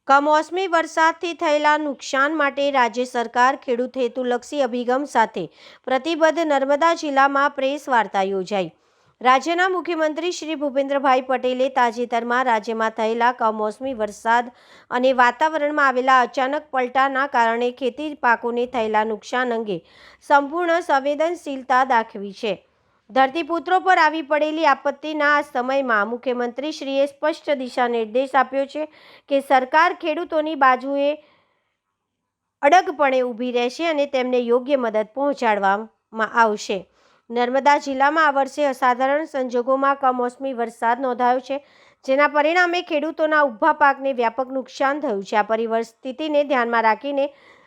કમોસમી વરસાદથી થયેલા નુકસાન માટે રાજ્ય સરકાર ખેડૂત હેતુલક્ષી અભિગમ સાથે પ્રતિબદ્ધ. નર્મદા જિલ્લામાં પ્રેસ વાર્તા યોજાઈ. રાજ્યના મુખ્યમંત્રી શ્રી ભૂપેન્દ્રભાઈ પટેલે તાજેતરમાં રાજ્યમાં થયેલા કમોસમી વરસાદ અને વાતાવરણમાં આવેલા અચાનક પલટાના કારણે ખેતી પાકોને થયેલા નુકસાન અંગે સંપૂર્ણ સંવેદનશીલતા દાખવી છે. ધરતીપુત્રો પર આવી પડેલી આપત્તિના આ સમયમાં મુખ્યમંત્રીશ્રીએ સ્પષ્ટ દિશા નિર્દેશ આપ્યો છે કે સરકાર ખેડૂતોની બાજુએ અડગપણે ઊભી રહેશે અને તેમને યોગ્ય મદદ પહોંચાડવામાં આવશે. નર્મદા જિલ્લામાં આ વર્ષે અસાધારણ સંજોગોમાં કમોસમી વરસાદ નોંધાયો છે, જેના પરિણામે ખેડૂતોના ઊભા પાકને વ્યાપક નુકસાન થયું છે. આ પરિસ્થિતિને ધ્યાનમાં રાખીને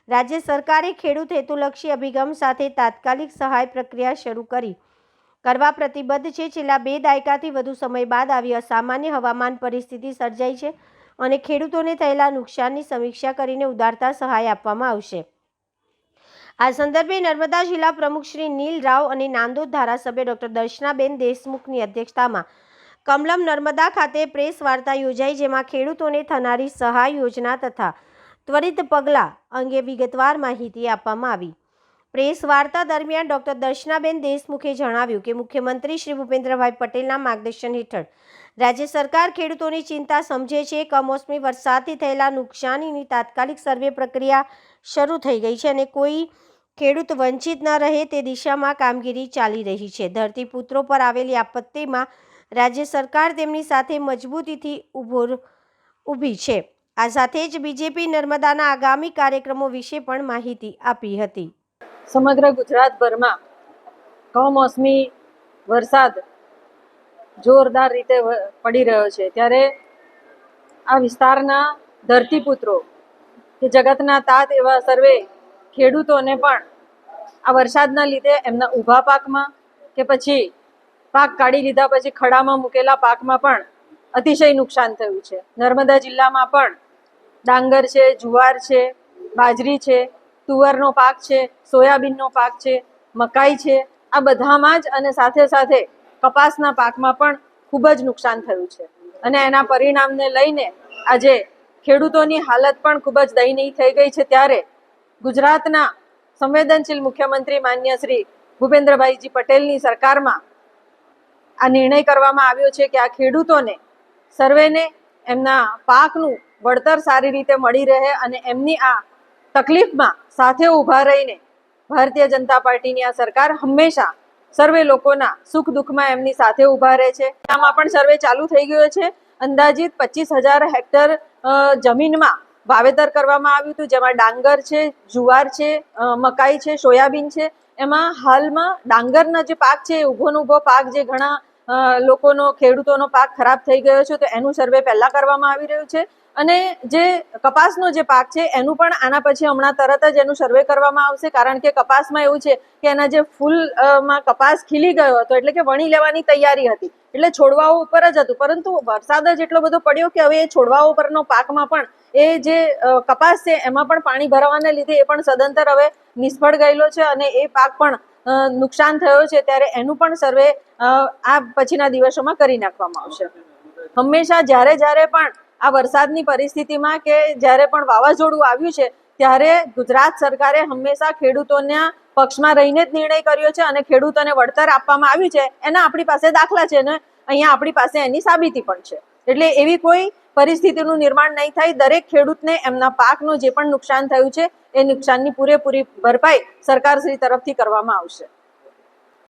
રાજ્ય સરકારે ખેડૂત હેતુલક્ષી અભિગમ સાથે તાત્કાલિક સહાય પ્રક્રિયા શરૂ કરવા પ્રતિબદ્ધ છે. છેલ્લા 2 દાયકાથી વધુ સમય બાદ આવી અસામાન્ય હવામાન પરિસ્થિતિ સર્જાઈ છે અને ખેડૂતોને થયેલા નુકસાનની સમીક્ષા કરીને ઉદારતા સહાય આપવામાં આવશે. આ સંદર્ભે નર્મદા જિલ્લા પ્રમુખ શ્રી નીલ રાવ અને નાંદોદ ધારાસભ્ય ડોક્ટર દર્શનાબેન દેશમુખની અધ્યક્ષતામાં કમલમ નર્મદા ખાતે પ્રેસ વાર્તા યોજાઈ, જેમાં ખેડૂતોને થનારી સહાય યોજના તથા ત્વરિત પગલાં અંગે વિગતવાર માહિતી આપવામાં આવી. પ્રેસ વાર્તા દરમિયાન ડોક્ટર દર્શનાબેન દેશમુખે જણાવ્યું કે મુખ્યમંત્રી શ્રી ભૂપેન્દ્રભાઈ પટેલના માર્ગદર્શન હેઠળ રાજ્ય સરકાર ખેડૂતોની ચિંતા સમજે છે. કમોસમી વરસાદથી થયેલા નુકસાનીની તાત્કાલિક સર્વે પ્રક્રિયા શરૂ થઈ ગઈ છે અને કોઈ ખેડૂત વંચિત ન રહે તે દિશામાં કામગીરી ચાલી રહી છે. ધરતીપુત્રો પર આવેલી આપત્તિમાં રાજ્ય સરકાર તેમની સાથે મજબૂતીથી ઊભી છે. આ સાથે જ બીજેપી નર્મદાના આગામી કાર્યક્રમો વિશે પણ માહિતી આપી હતી. સમગ્ર ગુજરાતભરમાં કમોસમી વરસાદ જોરદાર રીતે પડી રહ્યો છે, ત્યારે આ વિસ્તારના ધરતીપુત્રો કે જગતના તાત એવા સર્વે ખેડૂતોને પણ આ વરસાદના લીધે એમના ઊભા પાકમાં કે પછી પાક કાઢી લીધા પછી ખડામાં મૂકેલા પાકમાં પણ અતિશય નુકસાન થયું છે. નર્મદા જિલ્લામાં પણ ડાંગર છે, જુવાર છે, બાજરી છે, તુવરનો પાક છે, સોયાબીનનો પાક છે, મકાઈ છે, આ બધામાં જ અને સાથે સાથે કપાસના પાકમાં પણ ખૂબ જ નુકસાન થયું છે અને એના પરિણામને લઈને આજે ખેડૂતોની હાલત પણ ખૂબ જ દયનીય થઈ ગઈ છે. ત્યારે ગુજરાતના સંવેદનશીલ મુખ્યમંત્રી માન્ય શ્રી ભૂપેન્દ્રભાઈજી પટેલની સરકારમાં આ નિર્ણય કરવામાં આવ્યો છે કે આ ખેડૂતોને સર્વેને એમના પાકનું વળતર સારી રીતે મળી રહે અને એમની આ તકલીફમાં સાથે ઊભા રહીને ભારતીય જનતા પાર્ટીની આ સરકાર હંમેશા સર્વે લોકોના સુખ દુઃખમાં એમની સાથે ઊભા રહે છે. આમાં પણ સર્વે ચાલુ થઈ ગયો છે. અંદાજિત 25,000 હેક્ટર જમીનમાં વાવેતર કરવામાં આવ્યું હતું, જેમાં ડાંગર છે, જુવાર છે, મકાઈ છે, સોયાબીન છે. એમાં હાલમાં ડાંગરના જે પાક છે, ઊભો પાક જે ઘણા લોકોનો ખેડૂતોનો પાક ખરાબ થઈ ગયો છે, તો એનું સર્વે પહેલા કરવામાં આવી રહ્યું છે અને જે કપાસનો જે પાક છે એનું પણ આના પછી હમણાં તરત જ એનું સર્વે કરવામાં આવશે. કારણ કે કપાસમાં એવું છે કે એના જે ફૂલમાં કપાસ ખીલી ગયો હતો એટલે કે વણી લેવાની તૈયારી હતી, એટલે છોડવાઓ ઉપર જ હતું, પરંતુ વરસાદ જ એટલો બધો પડ્યો કે હવે એ છોડવાઓ પરનો પાકમાં પણ એ જે કપાસ છે એમાં પણ પાણી ભરાવાને લીધે એ પણ સદંતર હવે નિષ્ફળ ગયેલો છે અને એ પાક પણ નુકસાન થયો છે. ત્યારે એનું પણ સર્વે આ પછીના દિવસોમાં કરી નાખવામાં આવશે. હંમેશા જ્યારે પણ આ વરસાદની પરિસ્થિતિમાં કે જ્યારે પણ વાવાઝોડું આવ્યું છે ત્યારે ગુજરાત સરકારે હંમેશા ખેડૂતોના પક્ષમાં રહીને જ નિર્ણય કર્યો છે અને ખેડૂતોને વળતર આપવામાં આવ્યું છે એના આપણી પાસે દાખલા છે અને અહીંયા આપણી પાસે એની સાબિતી પણ છે. એટલે એવી કોઈ પરિસ્થિતિનું નિર્માણ નહીં થાય. દરેક ખેડૂતને એમના પાકનું જે પણ નુકસાન થયું છે એ નુકસાનની પૂરેપૂરી ભરપાઈ સરકારશ્રી તરફથી કરવામાં આવશે.